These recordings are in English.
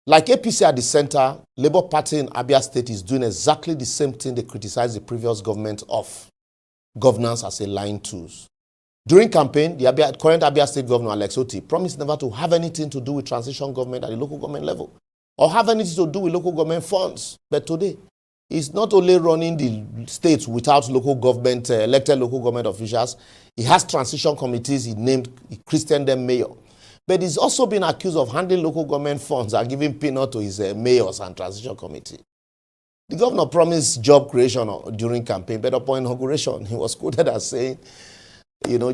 Like APC at the center, Labour Party in Abia State is doing exactly the same thing they criticized the previous government of: governance as a lying tools. During campaign, the current Abia State Governor Alex Oti promised never to have anything to do with transition government at the local government level or have anything to do with local government funds. But today, he's not only running the states without local government, elected local government officials. He has transition committees. He christened them mayor. But he's also been accused of handling local government funds and giving peanut to his mayors and transition committee. The governor promised job creation during campaign, but upon inauguration, he was quoted as saying,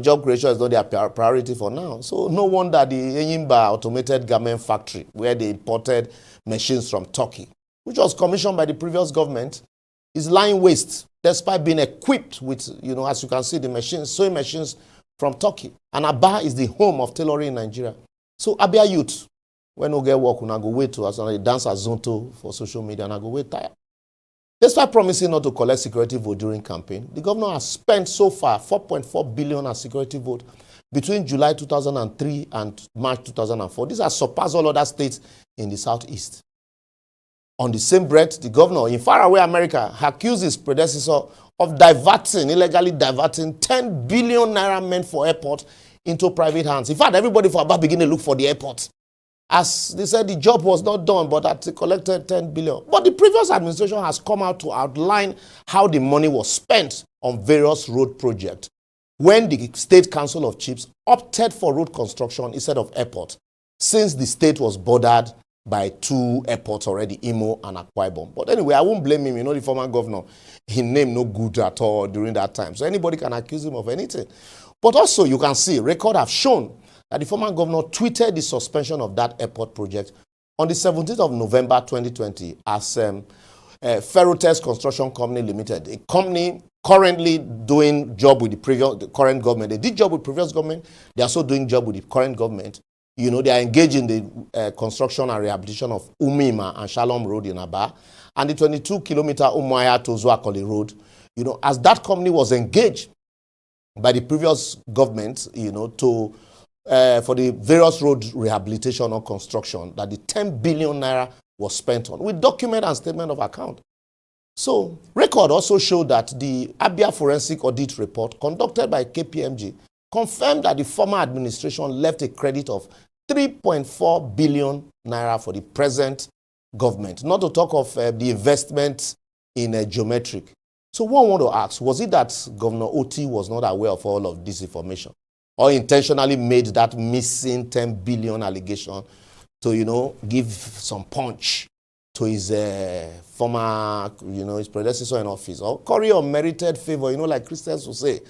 job creation is not their priority for now. So no wonder the Enyimba automated garment factory, where they imported machines from Turkey, which was commissioned by the previous government, is lying waste, despite being equipped with, as you can see, the machines, sewing machines from Turkey. And Aba is the home of tailoring in Nigeria. So Abia youth, when we get work, we go wait to us, and they dance as Zonto for social media, and I go wait tired. Despite promising not to collect security vote during campaign, the governor has spent so far 4.4 billion as security vote between July 2003 and March 2004. These have surpassed all other states in the southeast. On the same breath, the governor in faraway America accused his predecessor of illegally diverting 10 billion naira meant for airport into private hands. In fact, everybody for about beginning to look for the airport. As they said, the job was not done, but that collected 10 billion. But the previous administration has come out to outline how the money was spent on various road projects when the State Council of Chiefs opted for road construction instead of airport, since the state was bordered by two airports already, Imo and Akwa Ibom. But anyway, I won't blame him. The former governor, he named no good at all during that time. So anybody can accuse him of anything. But also, you can see, records have shown that the former governor tweeted the suspension of that airport project on the 17th of November 2020 as Ferrotex Construction Company Limited, a company currently doing job with the current government. They did job with previous government. They are also doing job with the current government. They are engaged in the construction and rehabilitation of Umima and Shalom Road in Aba and the 22-kilometer Umuahia to Zuakoli Road. As that company was engaged by the previous government, for the various road rehabilitation or construction that the 10 billion naira was spent on, with document and statement of account. So, record also showed that the Abia Forensic Audit Report conducted by KPMG confirmed that the former administration left a credit of 3.4 billion naira for the present government, not to talk of the investment in geometric. So one want to ask, was it that Governor Oti was not aware of all of this information, or intentionally made that missing 10 billion allegation to, give some punch to his former, his predecessor in office, or curry unmerited favor, like Christians will say,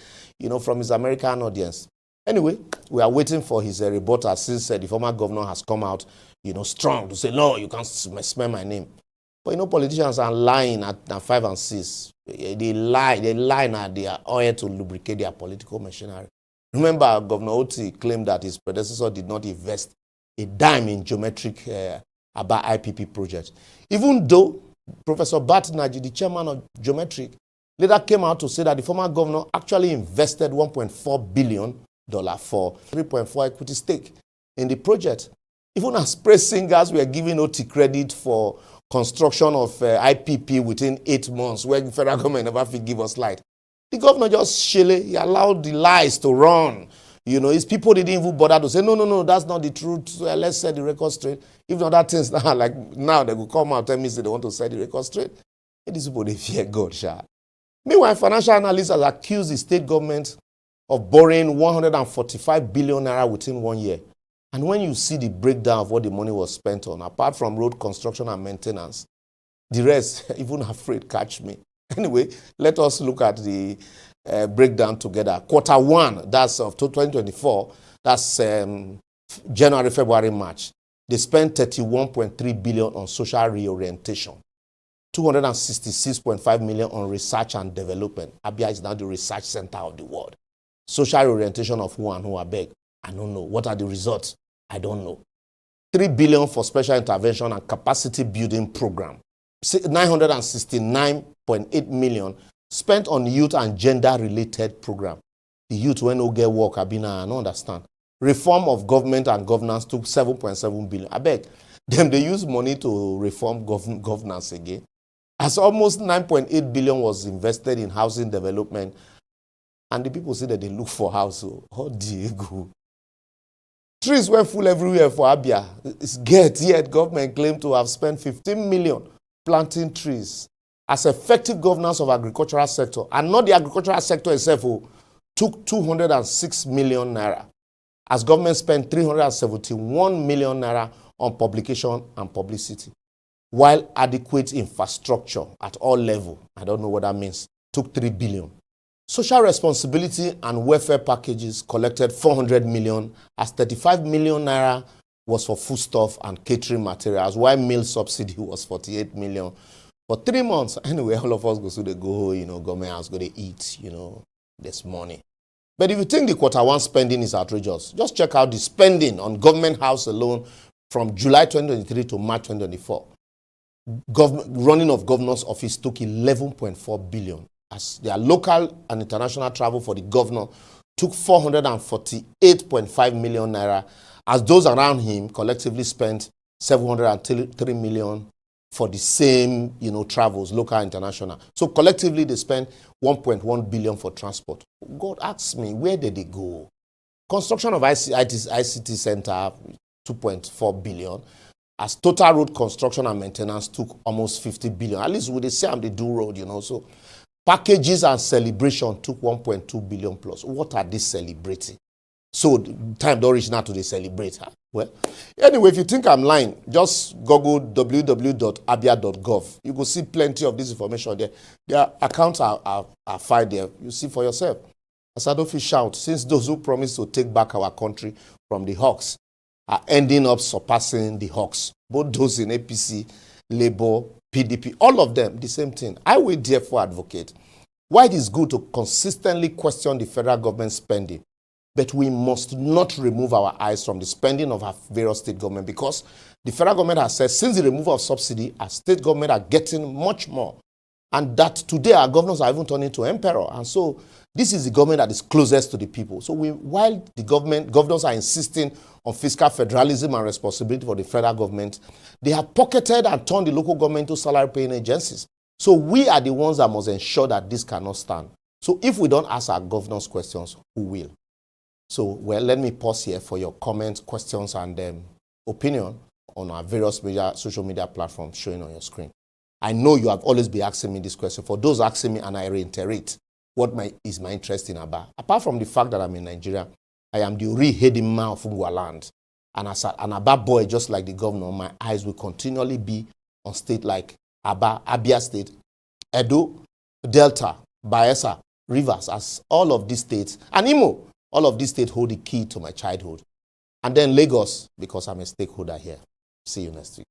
from his American audience? Anyway, we are waiting for his rebuttal, since the former governor has come out, strong to say, no, you can't smell my name. But politicians are lying at 5 and 6. They lie at their oil to lubricate their political machinery. Remember, Governor Oti claimed that his predecessor did not invest a dime in geometric Aba IPP project. Even though Professor Bat Naji, the chairman of geometric, later came out to say that the former governor actually invested $1.4 billion for 3.4 equity stake in the project. Even as praise singers were giving Oti credit for construction of IPP within 8 months, where the federal government never could give us light. The governor just he allowed the lies to run. His people didn't even bother to say, no, that's not the truth. Let's set the record straight. If not that things now, like now, they will come out and tell me they want to set the record straight. These people, they fear God, sha. Meanwhile, financial analysts have accused the state government of borrowing 145 billion naira within 1 year. And when you see the breakdown of what the money was spent on, apart from road construction and maintenance, the rest, even afraid, catch me. Anyway, let us look at the breakdown together. Quarter 1, that's of 2024, that's January, February, March. They spent 31.3 billion on social reorientation, 266.5 million on research and development. Abia is now the research center of the world. Social reorientation of who and who, I beg? I don't know. What are the results? I don't know. 3 billion for special intervention and capacity building program. 969.8 million spent on youth and gender-related program. The youth, when no get work, I don't understand. Reform of government and governance took 7.7 billion. I beg. Then they use money to reform governance again. As almost 9.8 billion was invested in housing development, and the people say that they look for house. Oh, Diego. Trees were full everywhere for Abia. Yet government claimed to have spent 15 million planting trees as effective governance of agricultural sector. And not the agricultural sector itself took 206 million naira. As government spent 371 million naira on publication and publicity. While adequate infrastructure at all levels, I don't know what that means, took 3 billion. Social responsibility and welfare packages collected 400 million, as 35 million naira was for foodstuff and catering materials, while meal subsidy was 48 million. For 3 months, anyway, all of us go to the government house, go to eat, this money. But if you think the Q1 spending is outrageous, just check out the spending on government house alone from July 2023 to March 2024. Running of governor's office took 11.4 billion. As their local and international travel for the governor took 448.5 million naira, as those around him collectively spent 703 million for the same, travels, local and international. So collectively they spent 1.1 billion for transport. God asks me, where did they go? Construction of ICT center, 2.4 billion. As total road construction and maintenance took almost 50 billion. At least with the same they do road, So packages and celebration took 1.2 billion plus. What are they celebrating? So time don't reach now to they celebrate. Huh? Well, anyway, if you think I'm lying, just Google www.abia.gov. You will see plenty of this information there. Their accounts are filed there. You see for yourself. As I don't shout, since those who promised to take back our country from the Hawks are ending up surpassing the Hawks. Both those in APC, Labour, PDP, all of them, the same thing. I will therefore advocate why it is good to consistently question the federal government spending, but we must not remove our eyes from the spending of our various state government, because the federal government has said since the removal of subsidy, our state government are getting much more. And that today our governors are even turning to emperor. And so this is the government that is closest to the people. So while the governors are insisting on fiscal federalism and responsibility for the federal government, they have pocketed and turned the local government to salary-paying agencies. So we are the ones that must ensure that this cannot stand. So if we don't ask our governors questions, who will? So, well, let me pause here for your comments, questions, and opinion on our various social media platforms showing on your screen. I know you have always been asking me this question. For those asking me, and I reiterate, what is my interest in Abia? Apart from the fact that I'm in Nigeria, I am the Ori Ihedinma of Ngwa land. And as an Abia boy, just like the governor, my eyes will continually be on states like Abia State, Edo, Delta, Bayelsa, Rivers, as all of these states, and Imo, all of these states hold the key to my childhood. And then Lagos, because I'm a stakeholder here. See you next week.